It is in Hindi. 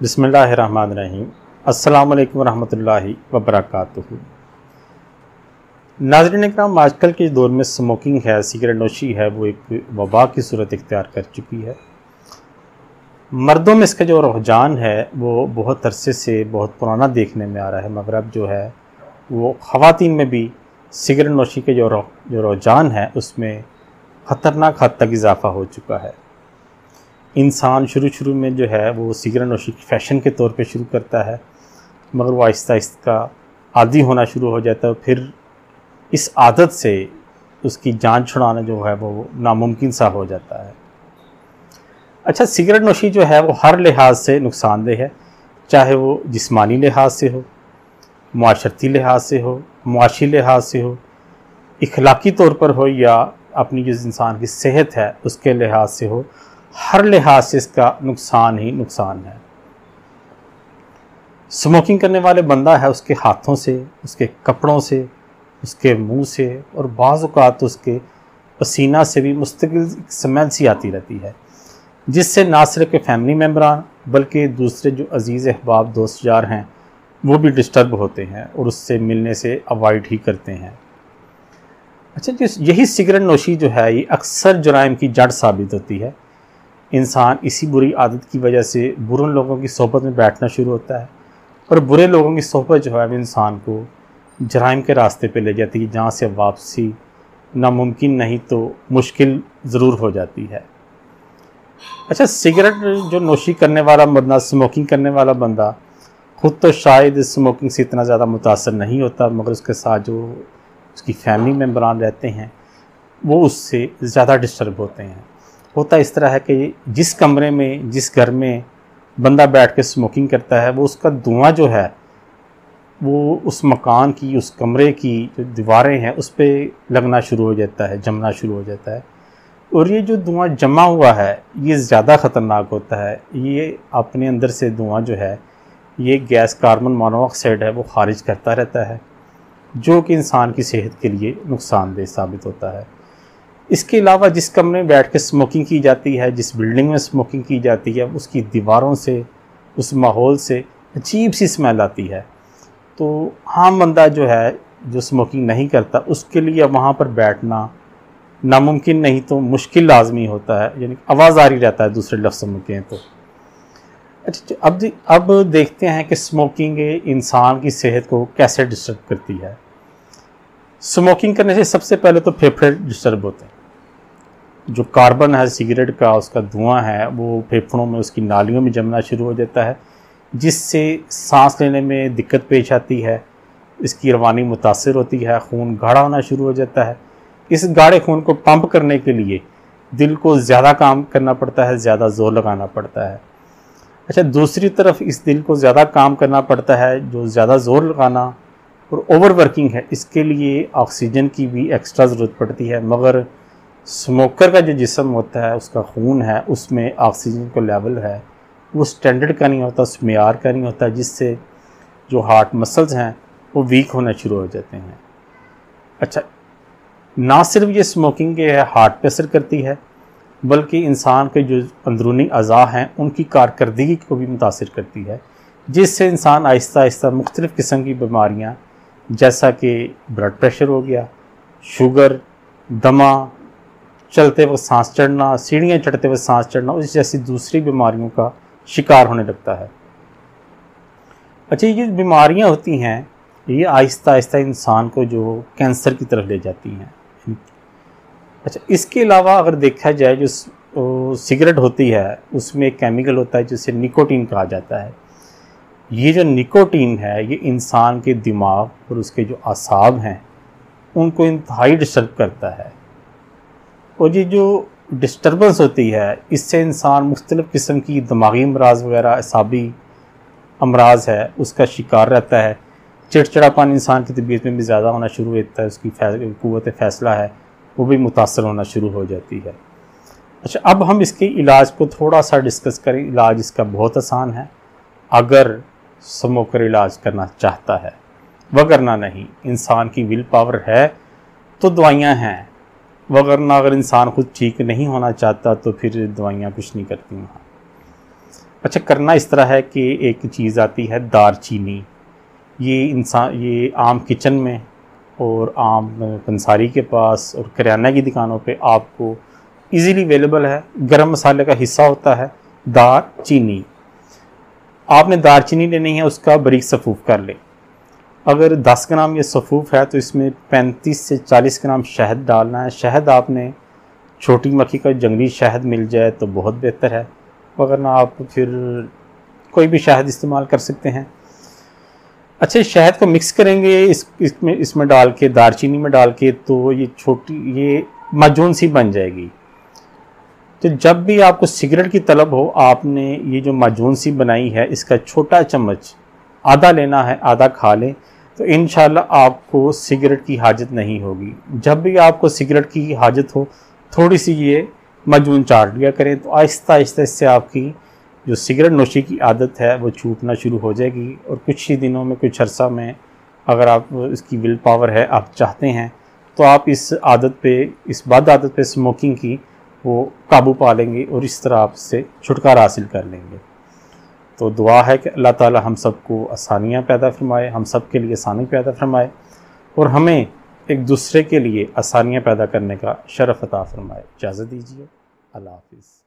बिस्मिल्लाहिर्रहमानिर्रहीम। अस्सलाम वालेकुम रहमतुल्लाहि व बरकातुहू। नाज़रीन इकराम, आजकल के दौर में स्मोकिंग है, सिगरेट नोशी है, वो एक वबा की सूरत इख्तियार कर चुकी है। मर्दों में इसका जो रुझान है वो बहुत अरसे से बहुत पुराना देखने में आ रहा है, मगर अब जो है वो ख़वातीन में भी सिगरेट नोशी के जो रुझान है उसमें ख़तरनाक हद तक इजाफ़ा हो चुका है। इंसान शुरू में जो है वो सिगरेट नोशी फ़ैशन के तौर पे शुरू करता है, मगर वो आहिस्ता आहिस्ता आदी होना शुरू हो जाता है। फिर इस आदत से उसकी जान छुड़ाना जो है वो नामुमकिन सा हो जाता है। अच्छा, सिगरेट नोशी जो है वो हर लिहाज से नुकसानदेह है, चाहे वो जिस्मानी लिहाज से हो, मुआशरती लिहाज से हो, मुआशी लिहाज से हो, इखलाकी तौर पर हो, या अपनी जो इंसान की सेहत है उसके लिहाज से हो। हर लिहाज से इसका नुकसान ही नुकसान है। स्मोकिंग करने वाले बंदा है, उसके हाथों से, उसके कपड़ों से, उसके मुंह से और बाज़ औक़ात उसके पसीना से भी मुस्तकिल स्मेल सी आती रहती है, जिससे ना सिर्फ के फैमिली मेम्बरान बल्कि दूसरे जो अजीज़ अहबाब दोस्त यार हैं वो भी डिस्टर्ब होते हैं और उससे मिलने से अवॉइड ही करते हैं। अच्छा, यही सिगरेट नोशी जो है ये अक्सर जुराइम की जड़ साबित होती है। इंसान इसी बुरी आदत की वजह से बुरे लोगों की सोहबत में बैठना शुरू होता है और बुरे लोगों की सोहबत जो है वो इंसान को जराइम के रास्ते पे ले जाती है, जहाँ से वापसी नामुमकिन नहीं तो मुश्किल ज़रूर हो जाती है। अच्छा, सिगरेट जो नोशी करने वाला बंदा, स्मोकिंग करने वाला बंदा ख़ुद तो शायद स्मोकिंग से इतना ज़्यादा मुतासर नहीं होता, मगर उसके साथ जो उसकी फैमिली मेम्बरान रहते हैं वो उससे ज़्यादा डिस्टर्ब होते हैं। होता इस तरह है कि जिस कमरे में, जिस घर में बंदा बैठ के स्मोकिंग करता है, वो उसका धुआं जो है वो उस मकान की, उस कमरे की जो दीवारें हैं उस पर लगना शुरू हो जाता है, जमना शुरू हो जाता है। और ये जो धुआं जमा हुआ है ये ज़्यादा ख़तरनाक होता है। ये अपने अंदर से धुआं जो है ये गैस कार्बन मोनोऑक्साइड है वो खारिज करता रहता है, जो कि इंसान की सेहत के लिए नुकसानदेह साबित होता है। इसके अलावा जिस कमरे में बैठ के स्मोकिंग की जाती है, जिस बिल्डिंग में स्मोकिंग की जाती है, उसकी दीवारों से, उस माहौल से अजीब सी स्मेल आती है। तो आम बंदा जो है जो स्मोकिंग नहीं करता उसके लिए वहाँ पर बैठना नामुमकिन नहीं तो मुश्किल लाजमी होता है, यानी आवाज़ आ रही रहता है दूसरे लफ्ज़ों में कहें तो। अच्छा, अब देखते हैं कि स्मोकिंग इंसान की सेहत को कैसे डिस्टर्ब करती है। स्मोकिंग करने से सबसे पहले तो फेफड़े डिस्टर्ब होते हैं। जो कार्बन है सिगरेट का, उसका धुआं है वो फेफड़ों में, उसकी नालियों में जमना शुरू हो जाता है, जिससे सांस लेने में दिक्कत पेश आती है, इसकी रवानी मुतासिर होती है, खून गाढ़ा होना शुरू हो जाता है। इस गाढ़े खून को पंप करने के लिए दिल को ज़्यादा काम करना पड़ता है, ज़्यादा जोर लगाना पड़ता है। अच्छा, दूसरी तरफ इस दिल को ज़्यादा काम करना पड़ता है, जो ज़्यादा जोर लगाना और ओवर वर्किंग है, इसके लिए ऑक्सीजन की भी एक्स्ट्रा ज़रूरत पड़ती है। मगर स्मोकर का जो जिस्म होता है, उसका खून है, उसमें ऑक्सीजन का लेवल है वो स्टैंडर्ड का नहीं होता, उस मेयार का नहीं होता, जिससे जो हार्ट मसल्स हैं वो वीक होना शुरू हो जाते हैं। अच्छा, ना सिर्फ ये स्मोकिंग के हार्ट पे असर करती है बल्कि इंसान के जो अंदरूनी अज़ा हैं उनकी कारकर्दगी को भी मुतासिर करती है, जिससे इंसान आहिस्ता आहिस्ता मुख्तलिफ़ किस्म की बीमारियाँ जैसा कि ब्लड प्रेशर हो गया, शुगर, दमा, चलते वक्त सांस चढ़ना, सीढ़ियाँ चढ़ते हुए सांस चढ़ना, उस जैसी दूसरी बीमारियों का शिकार होने लगता है। अच्छा, ये बीमारियाँ होती हैं ये आहिस्ता आहिस्ता इंसान को जो कैंसर की तरफ ले जाती हैं। अच्छा, इसके अलावा अगर देखा जाए जो सिगरेट होती है उसमें एक केमिकल होता है जिसे निकोटीन कहा जाता है। ये जो निकोटीन है ये इंसान के दिमाग और उसके जो आसाब हैं उनको इंतहाई डिस्टर्ब करता है, और ये जो डिस्टर्बेंस होती है इससे इंसान मुख्तलिफ़ किस्म की दिमागी अमराज वगैरह, असाबी अमराज है उसका शिकार रहता है। चिड़चिड़ापन इंसान की तबीयत में भी ज़्यादा होना शुरू होता है, उसकी क़ुव्वत फ़ैसला है वो भी मुतासर होना शुरू हो जाती है। अच्छा, अब हम इसके इलाज को थोड़ा सा डिस्कस करें। इलाज इसका बहुत आसान है अगर स्मोकर इलाज करना चाहता है, वगरना नहीं। इंसान की विल पावर है तो दवाइयाँ हैं, वगरना अगर इंसान खुद ठीक नहीं होना चाहता तो फिर दवाइयाँ कुछ नहीं करती हैं। अच्छा, करना इस तरह है कि एक चीज़ आती है दारचीनी। ये आम किचन में और आम पंसारी के पास और किराना की दुकानों पे आपको इजीली अवेलेबल है। गरम मसाले का हिस्सा होता है दारचीनी। आपने दारचीनी लेनी है, उसका बारीक सफ़ूफ कर लें। अगर 10 ग्राम ये सफ़ूफ है तो इसमें 35 से 40 ग्राम शहद डालना है। शहद आपने छोटी मक्खी का जंगली शहद मिल जाए तो बहुत बेहतर है, वरना आप फिर कोई भी शहद इस्तेमाल कर सकते हैं। अच्छे शहद को मिक्स करेंगे इसमें डाल के, दारचीनी में डाल के, तो ये माजून सी बन जाएगी। तो जब भी आपको सिगरेट की तलब हो, आपने ये जो माजून सी बनाई है इसका छोटा चम्मच आधा लेना है, आधा खा लें तो इंशाल्लाह आपको सिगरेट की हाजत नहीं होगी। जब भी आपको सिगरेट की हाजत हो, थोड़ी सी ये माजून चाट लिया करें, तो आहिस्ता आहिस्ता इससे आपकी जो सिगरेट नोशी की आदत है वो छूटना शुरू हो जाएगी। और कुछ ही दिनों में, कुछ अर्सा में, अगर आप इसकी विल पावर है, आप चाहते हैं, तो आप इस बद आदत पे स्मोकिंग की वो काबू पा लेंगे और इस तरह आपसे छुटकारा हासिल कर लेंगे। तो दुआ है कि अल्लाह ताला हम सबको आसानियाँ पैदा फरमाए, हम सब के लिए आसानी पैदा फरमाए और हमें एक दूसरे के लिए आसानियाँ पैदा करने का शरफ अता फरमाए। इजाज़त दीजिए। अल्लाह हाफ़िज़।